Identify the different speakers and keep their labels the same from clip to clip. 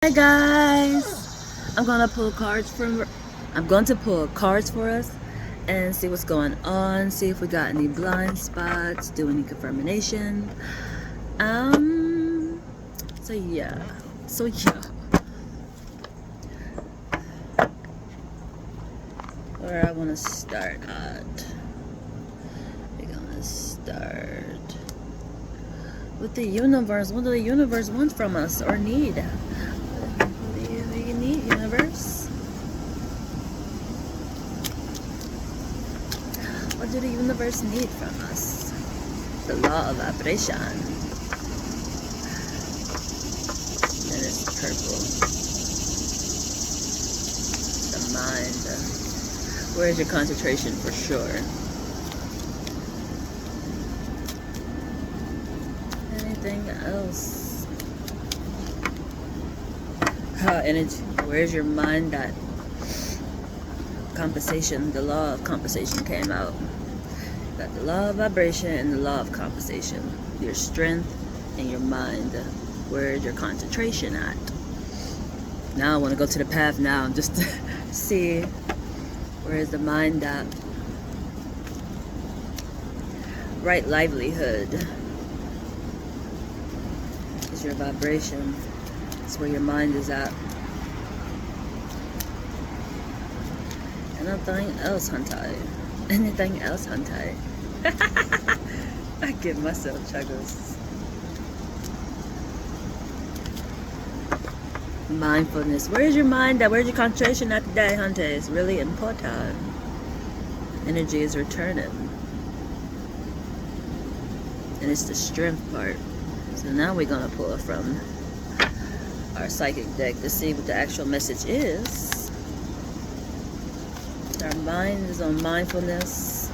Speaker 1: Hi guys, I'm going to pull cards for us and see what's going on, see if we got any blind spots, do any confirmation. Um so yeah. So yeah. Where I wanna start at. We're gonna start with the universe. What do the universe want from us or need? What do you need, universe? What do the universe need from us? The law of vibration. And it's purple. The mind. Where's your concentration for sure? Anything else? Energy. Where's your mind at? Compensation. The law of compensation came out. Got the law of vibration and the law of compensation. Your strength and your mind. Where is your concentration at? Now I want to go to the path now just to see where is the mind at. Right livelihood is your vibration. It's where your mind is at. Anything else, Huntai? Anything else, Huntai? I give myself chuckles. Mindfulness. Where's your mind at? Where's your concentration at today, Huntai? It's really important. Energy is returning. And it's the strength part. So now we're going to pull from our psychic deck to see what the actual message is. Our mind is on mindfulness.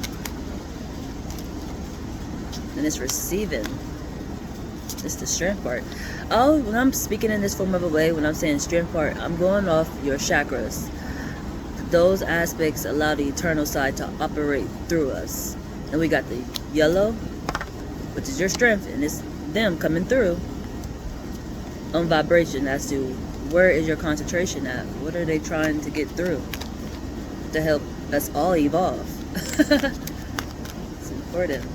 Speaker 1: And it's receiving. It's the strength part. Oh, when I'm speaking in this form of a way, when I'm saying strength part, I'm going off your chakras. Those aspects allow the eternal side to operate through us. And we got the yellow, which is your strength, and it's them coming through on vibration as to where is your concentration at? What are they trying to get through to help us all evolve? It's important.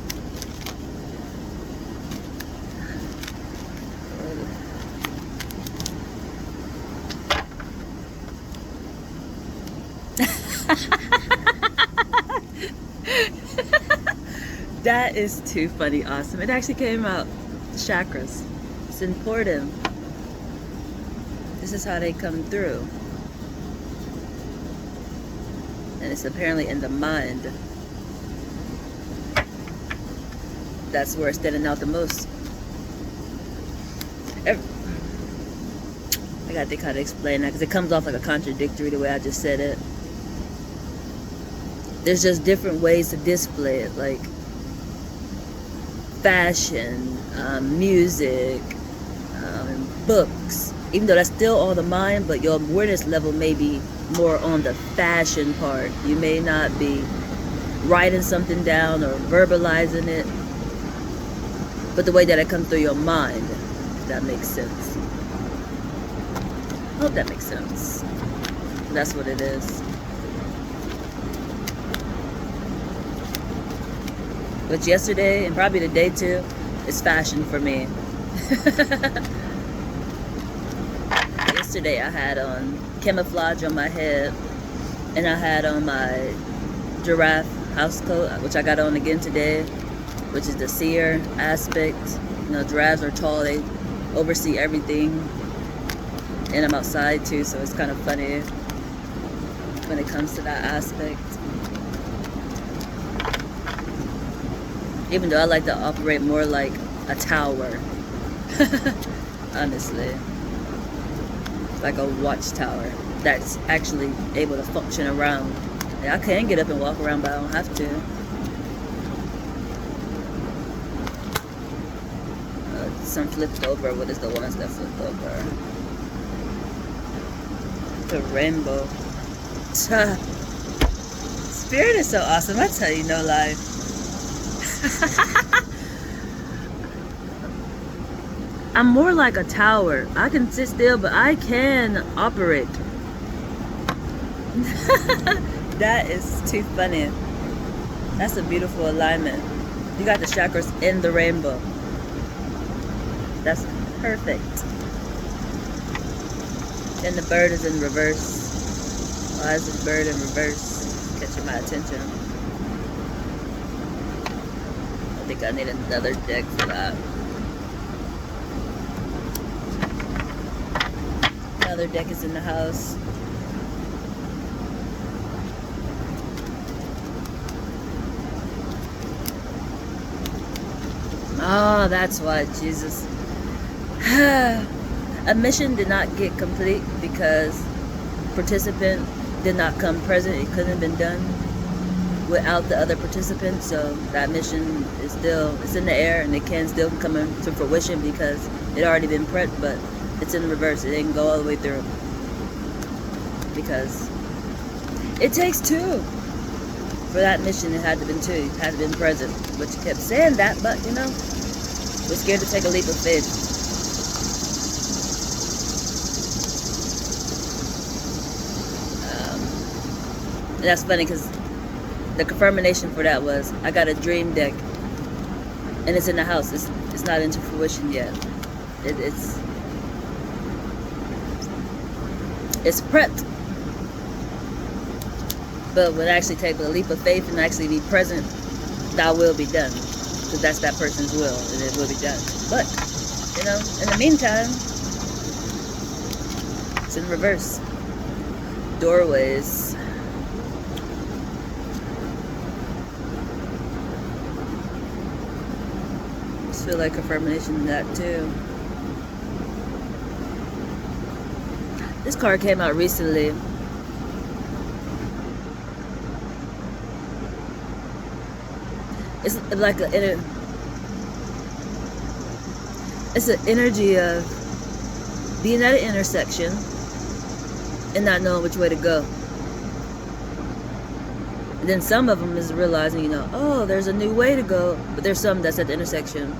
Speaker 1: That is too funny. Awesome. It actually came out. Chakras. It's important. This is how they come through. And it's apparently in the mind. That's where it's standing out the most. I gotta think how to explain that because it comes off like a contradictory the way I just said it. There's just different ways to display it, like fashion, music, books. Even though that's still on the mind, but your awareness level may be more on the fashion part. You may not be writing something down or verbalizing it, but the way that it comes through your mind, if that makes sense. I hope that makes sense. That's what it is. But yesterday, and probably the day too, is fashion for me. Yesterday I had on camouflage on my head, and I had on my giraffe house coat, which I got on again today, which is the seer aspect. You know, giraffes are tall, they oversee everything. And I'm outside too, so it's kind of funny when it comes to that aspect. Even though I like to operate more like a tower. Honestly. Like a watchtower that's actually able to function around. Yeah, I can get up and walk around, but I don't have to. Some flipped over. What is the ones that flipped over? The rainbow. Spirit is so awesome. I tell you, no lie. I'm more like a tower. I can sit still, but I can operate. That is too funny. That's a beautiful alignment. You got the chakras in the rainbow. That's perfect. And the bird is in reverse. Why is this bird in reverse? Catching my attention. I think I need another deck for that. Another deck is in the house. Oh, that's why, Jesus. A mission did not get complete because participant did not come present. It couldn't have been done without the other participant. So that mission is still, it's in the air, and it can still come into fruition because it already been prepped, but it's in reverse. It didn't go all the way through because it takes two. For that mission, it had to have been two. It had to have been present. But you kept saying that, but you know, we're scared to take a leap of faith. And that's funny because the confirmation for that was I got a dream deck, and it's in the house. It's not into fruition yet. It's prepped. But when I actually take the leap of faith and actually be present, that will be done. Because that's that person's will, and it will be done. But, you know, in the meantime, it's in reverse. Doorways. I just feel like confirmation of that too. This card came out recently. It's like it's an energy of being at an intersection and not knowing which way to go. And then some of them is realizing, you know, oh, there's a new way to go, but there's some that's at the intersection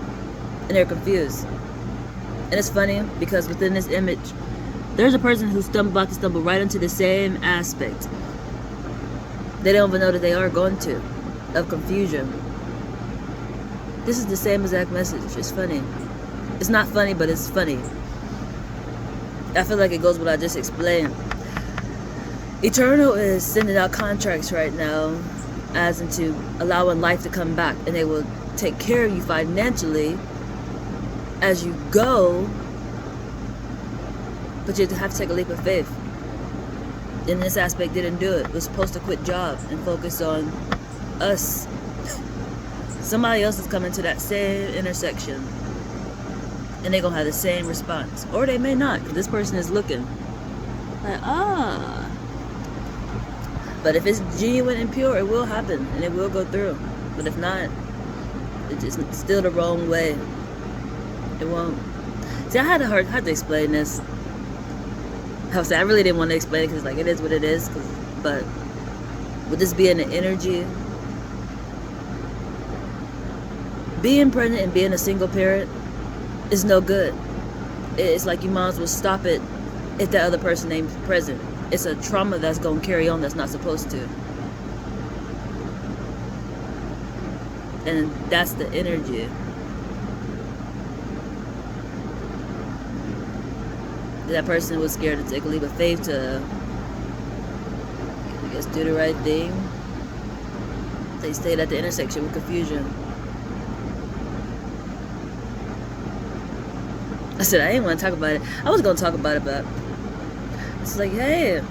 Speaker 1: and they're confused. And it's funny because within this image, there's a person who's about to stumble right into the same aspect. They don't even know that they are going to, of confusion. This is the same exact message. It's funny. It's not funny, but it's funny. I feel like it goes with what I just explained. Eternal is sending out contracts right now as into allowing life to come back, and they will take care of you financially as you go, but you have to take a leap of faith. In this aspect, didn't do it. Was supposed to quit job and focus on us. Somebody else is coming to that same intersection, and they're gonna have the same response, or they may not, because this person is looking like, ah. But if it's genuine and pure, it will happen and it will go through. But if not, it's just still the wrong way. It won't. See, I had to explain this. I really didn't want to explain it because like it is what it is. But with this being an energy, being pregnant and being a single parent is no good. It's like you might as well stop it if that other person ain't present. It's a trauma that's going to carry on that's not supposed to. And that's the energy. That person was scared to take a leap of faith to, I guess, do the right thing. They stayed at the intersection with confusion. I said I didn't want to talk about it. I was going to talk about it, but it's like, hey,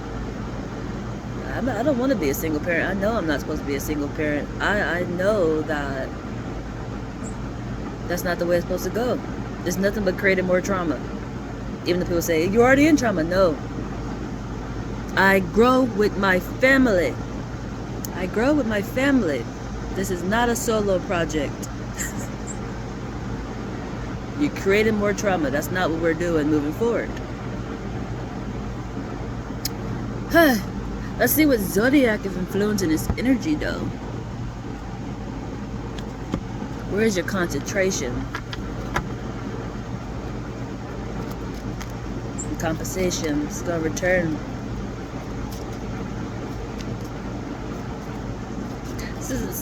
Speaker 1: I don't want to be a single parent. I know I'm not supposed to be a single parent. I know that that's not the way it's supposed to go. It's nothing but creating more trauma. Even if people say, you're already in trauma. No. I grow with my family. I grow with my family. This is not a solo project. You're creating more trauma. That's not what we're doing moving forward. Let's see what Zodiac is influencing this energy though. Where is your concentration? compensation is going to return.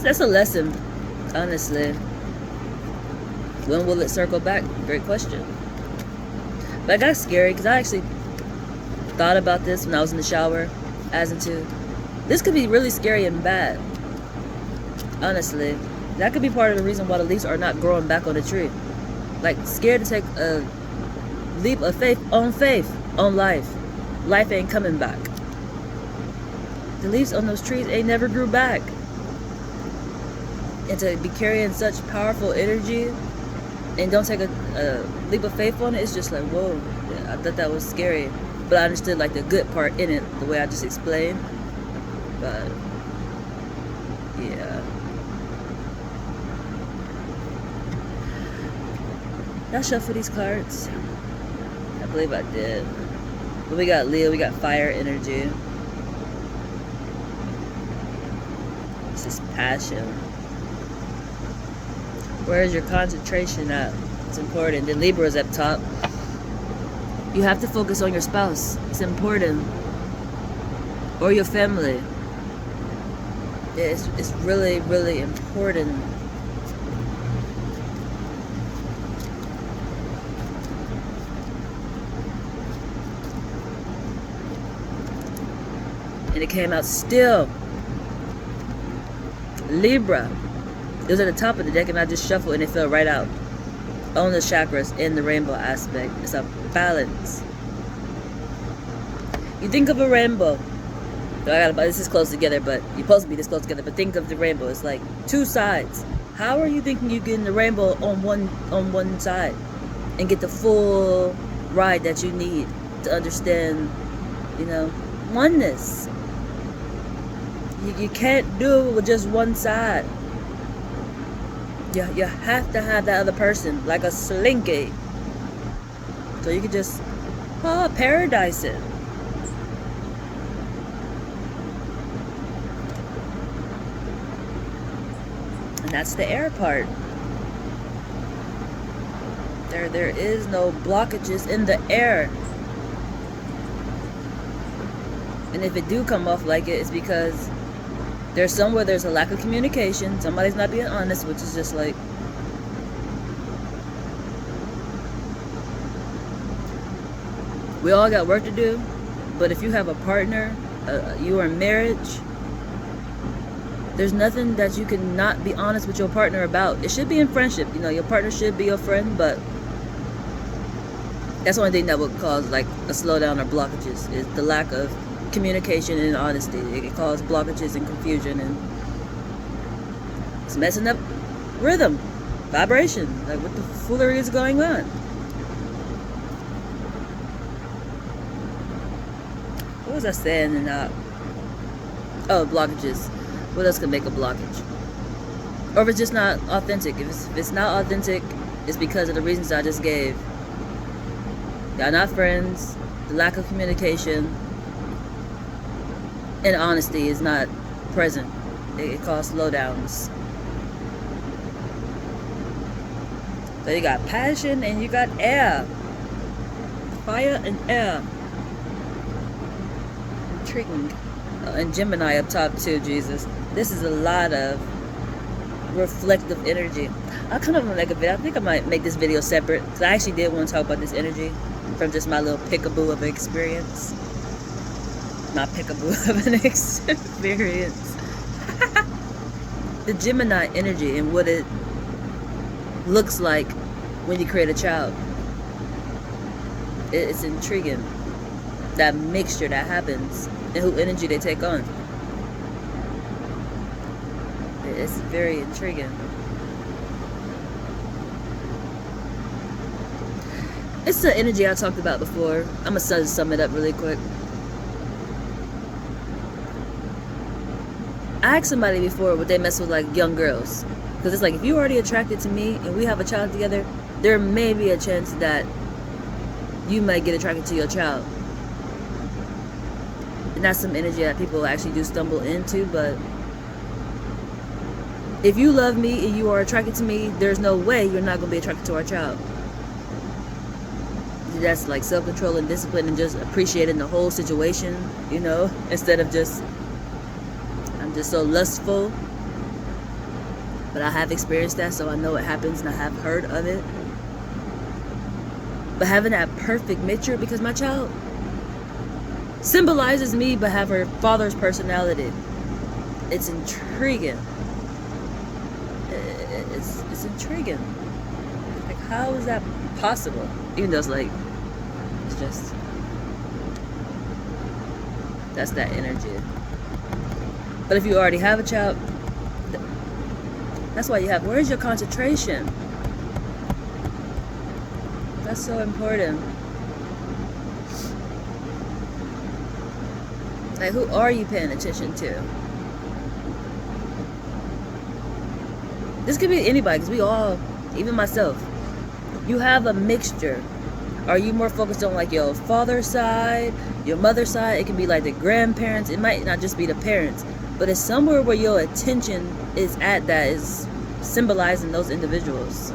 Speaker 1: That's a lesson, honestly. When will it circle back? Great question. But I got scary because I actually thought about this when I was in the shower, as into, this could be really scary and bad. Honestly, that could be part of the reason why the leaves are not growing back on the tree. Like, scared to take a leap of faith on life. Life ain't coming back. The leaves on those trees ain't never grew back. And to be carrying such powerful energy and don't take a leap of faith on it, it's just like, whoa. Yeah, I thought that was scary. But I understood like the good part in it, the way I just explained. But yeah. Did I shuffle these cards? I believe I did. But we got Leo, we got fire energy. This is passion. Where is your concentration at? It's important. The Libra is up top. You have to focus on your spouse. It's important. Or your family. It's really, really important. And it came out still. Libra. It was at the top of the deck and I just shuffled and it fell right out. On the chakras in the rainbow aspect. It's a balance. You think of a rainbow. This is close together, but you're supposed to be this close together. But think of the rainbow. It's like two sides. How are you thinking you getting the rainbow on one side and get the full ride that you need to understand, oneness? You can't do it with just one side. You have to have that other person like a slinky. So you can just paradise it. And that's the air part. There is no blockages in the air. And if it do come off like it, it's because there's somewhere there's a lack of communication. Somebody's not being honest, which is just like, we all got work to do. But if you have a partner, you are in marriage, there's nothing that you can not be honest with your partner about. It should be in friendship. Your partner should be your friend, but that's the only thing that would cause like a slowdown or blockages is the lack of communication and honesty. It can cause blockages and confusion, and it's messing up rhythm, vibration. Like, what the foolery is going on? What was I saying? Blockages. What else could make a blockage? Or if it's just not authentic. If it's not authentic, it's because of the reasons I just gave. Y'all not friends, the lack of communication, and honesty is not present. It causes slowdowns. So you got passion and you got air. Fire and air. Intriguing. And Gemini up top too, Jesus. This is a lot of reflective energy. I kind of want to make a video. I think I might make this video separate, because I actually did want to talk about this energy from just my little peekaboo of an experience. My peekaboo of an experience. The Gemini energy and what it looks like when you create a child. It's intriguing. That mixture that happens and who energy they take on. It's very intriguing. It's the energy I talked about before. I'm going to sum it up really quick. I asked somebody before would they mess with like young girls, because it's like, if you're already attracted to me and we have a child together, there may be a chance that you might get attracted to your child. And that's some energy that people actually do stumble into. But if you love me and you are attracted to me, there's no way you're not going to be attracted to our child. energy that's like self-control and discipline and just appreciating the whole situation, you know, instead of just, I'm just so lustful. But I have experienced that, so I know it happens and I have heard of it. But having that perfect mixture, because my child symbolizes me but have her father's personality. It's intriguing. It's intriguing. Like, how is that possible? Even though it's like, it's just, that's that energy. But if you already have a child, that's why you have, where's your concentration? That's so important. Like, who are you paying attention to? This could be anybody, because we all, even myself, you have a mixture. Are you more focused on like your father's side, your mother's side? It can be like the grandparents. It might not just be the parents, but it's somewhere where your attention is at that is symbolizing those individuals.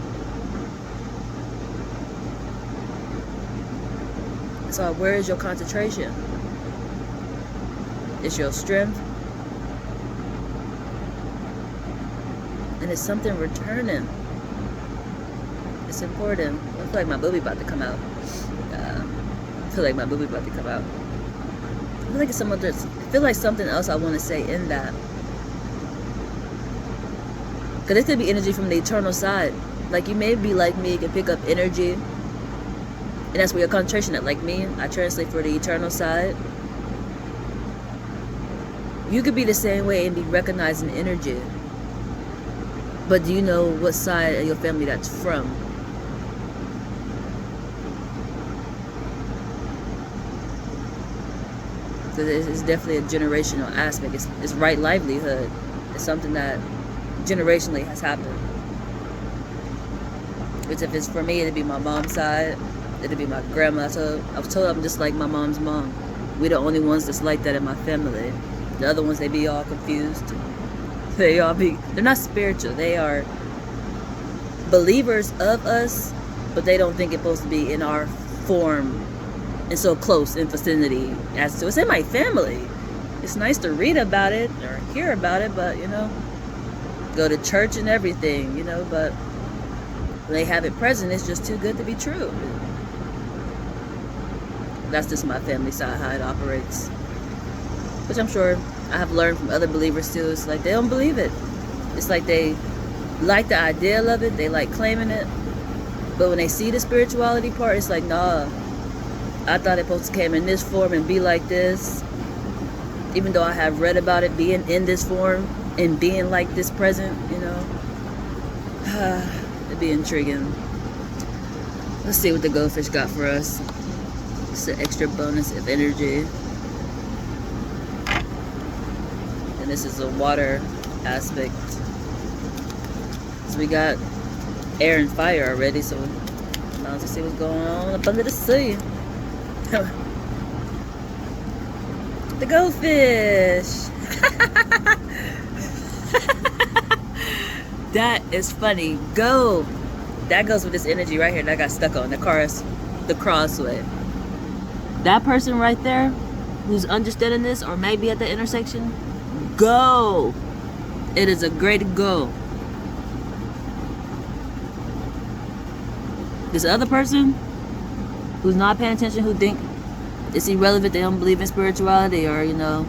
Speaker 1: So where is your concentration? It's your strength. And it's something returning. It's important. I feel like my booby about to come out. I feel like my booby about to come out. I feel like it's some other, I feel like something else I want to say in that. Because this could be energy from the eternal side. Like, you may be like me, you can pick up energy. And that's where your concentration at. Like me, I translate for the eternal side. You could be the same way and be recognizing energy. But do you know what side of your family that's from? Because it's definitely a generational aspect. It's right livelihood. It's something that generationally has happened. Which if it's for me, it'd be my mom's side. It'd be my grandma. I was told I'm just like my mom's mom. We're the only ones that's like that in my family. The other ones, they be all confused. They're not spiritual. They are believers of us, but they don't think it's supposed to be in our form and so close in vicinity as to, it's in my family. It's nice to read about it or hear about it, but, you know, go to church and everything, you know, but when they have it present, it's just too good to be true. That's just my family side, how it operates. Which I'm sure I have learned from other believers too. It's like they don't believe it. It's like they like the idea of it, they like claiming it, but when they see the spirituality part, it's like, nah, I thought it supposed to come in this form and be like this. Even though I have read about it being in this form and being like this present, you know. It'd be intriguing. Let's see what the goldfish got for us. It's an extra bonus of energy. And this is a water aspect. So we got air and fire already, so now let's see what's going on up under the sea. The goldfish. That is funny. Go. That goes with this energy right here that I got stuck on the crossway. That person right there who's understanding this or maybe at the intersection, go. It is a great go. This other person who's not paying attention, who think it's irrelevant, they don't believe in spirituality, or, you know,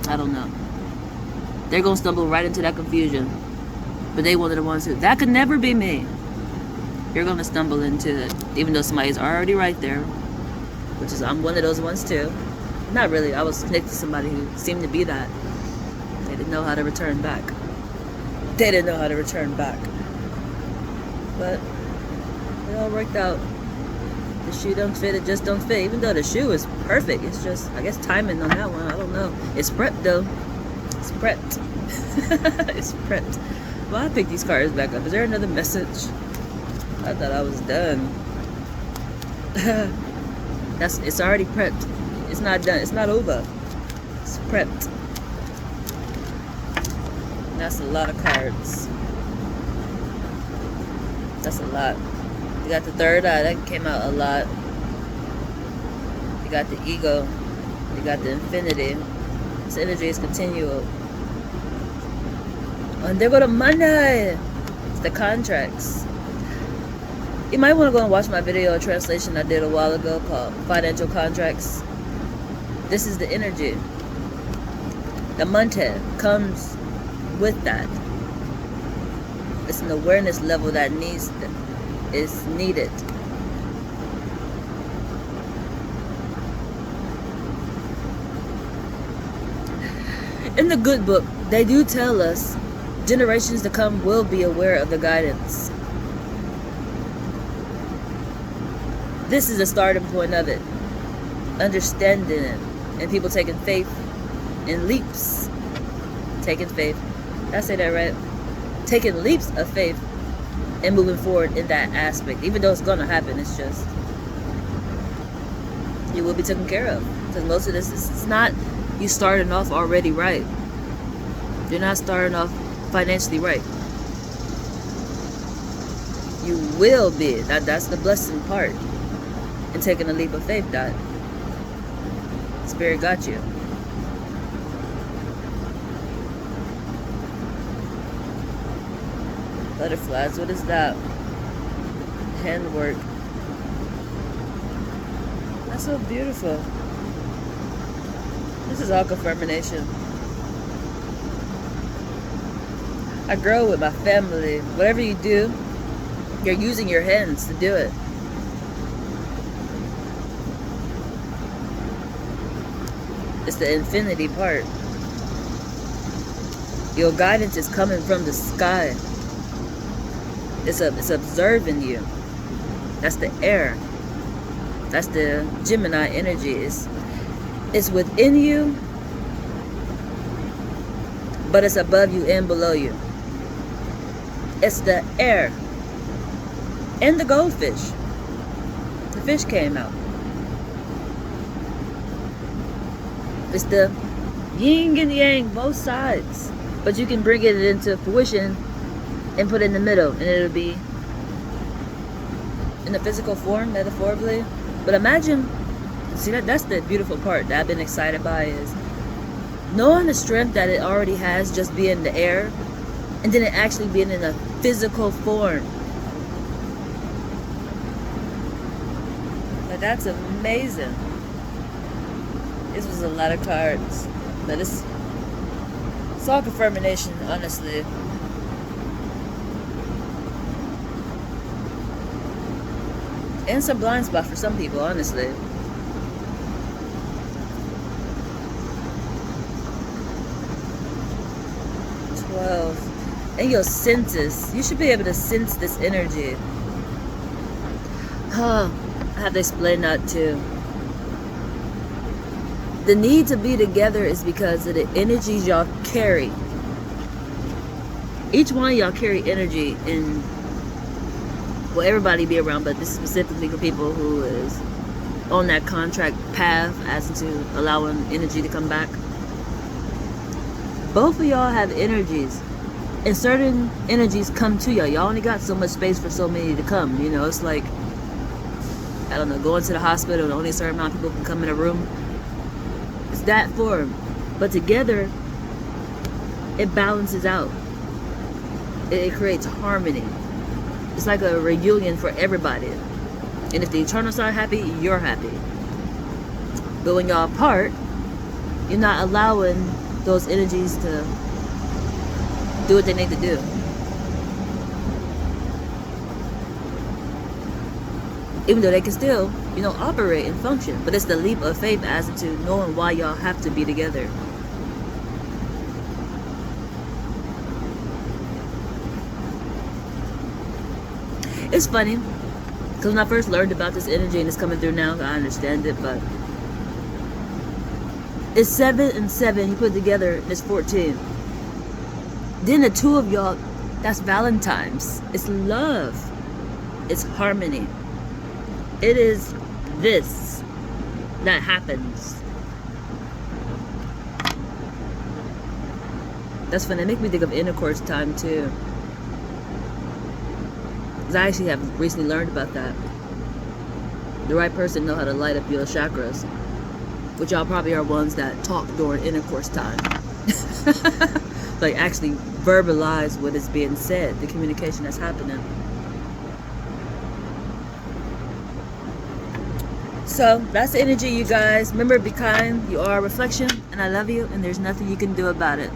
Speaker 1: I don't know. They're going to stumble right into that confusion. But they one of the ones who, that could never be me. You're going to stumble into it, even though somebody's already right there. Which is, I'm one of those ones too. Not really, I was connected to somebody who seemed to be that. They didn't know how to return back. They didn't know how to return back. But it all worked out. The shoe don't fit, it just don't fit. Even though the shoe is perfect, it's just, I guess, timing on that one. I don't know. It's prepped though. It's prepped. It's prepped. Well, I picked these cards back up. Is there another message? I thought I was done. It's already prepped. It's not done. It's not over. It's prepped. That's a lot of cards. That's a lot. You got the third eye. That came out a lot. You got the ego. You got the infinity. This energy is continual. And there go the money. It's the contracts. You might want to go and watch my video translation I did a while ago called Financial Contracts. This is the energy. The monte comes with that. It's an awareness level that is needed. In the good book, they do tell us generations to come will be aware of the guidance. This is the starting point of it. Understanding it. And people taking faith in leaps. Taking faith. Did I say that right? Taking leaps of faith and moving forward in that aspect. Even though it's going to happen, it's just, you will be taken care of. Because most of this is not you starting off already right. You're not starting off financially right. You will be. That's the blessing part. And taking a leap of faith, that Spirit got you. Butterflies, what is that? Handwork. That's so beautiful. This is all confirmation. I grow with my family. Whatever you do, you're using your hands to do it. It's the infinity part. Your guidance is coming from the sky. It's observing you. That's the air. That's the Gemini energy. It's within you, but it's above you and below you. It's the air. And the goldfish. The fish came out. It's the yin and yang, both sides. But you can bring it into fruition and put it in the middle, and it'll be in the physical form, metaphorically. But imagine, see, that's the beautiful part that I've been excited by, is knowing the strength that it already has, just being in the air, and then it actually being in a physical form. But that's amazing. This was a lot of cards, but it's all confirmation, honestly. And some blind spot for some people, honestly. And your senses. You should be able to sense this energy. I have to explain that too. The need to be together is because of the energies y'all carry. Each one of y'all carry energy, and well, everybody be around, but this is specifically for people who is on that contract path as to allowing energy to come back. Both of y'all have energies, and certain energies come to y'all. Y'all only got so much space for so many to come. You know, it's like, I don't know, going to the hospital and only a certain amount of people can come in a room. It's that form. But together, it balances out. It creates harmony. It's like a reunion for everybody. And if the eternals are happy, you're happy. But when y'all apart, you're not allowing those energies to do what they need to do. Even though they can still, you know, operate and function. But it's the leap of faith as to knowing why y'all have to be together. It's funny, because when I first learned about this energy, and it's coming through now, I understand it, but it's 7 and 7 you put together, and it's 14. Then the two of y'all, that's Valentine's. It's love. It's harmony. It is this that happens. That's funny. It makes me think of intercourse time too. Because I actually have recently learned about that. The right person know how to light up your chakras, which y'all probably are ones that talk during intercourse time. Like actually verbalize what is being said, the communication that's happening. So that's the energy, you guys. Remember, be kind. You are a reflection, and I love you, and there's nothing you can do about it.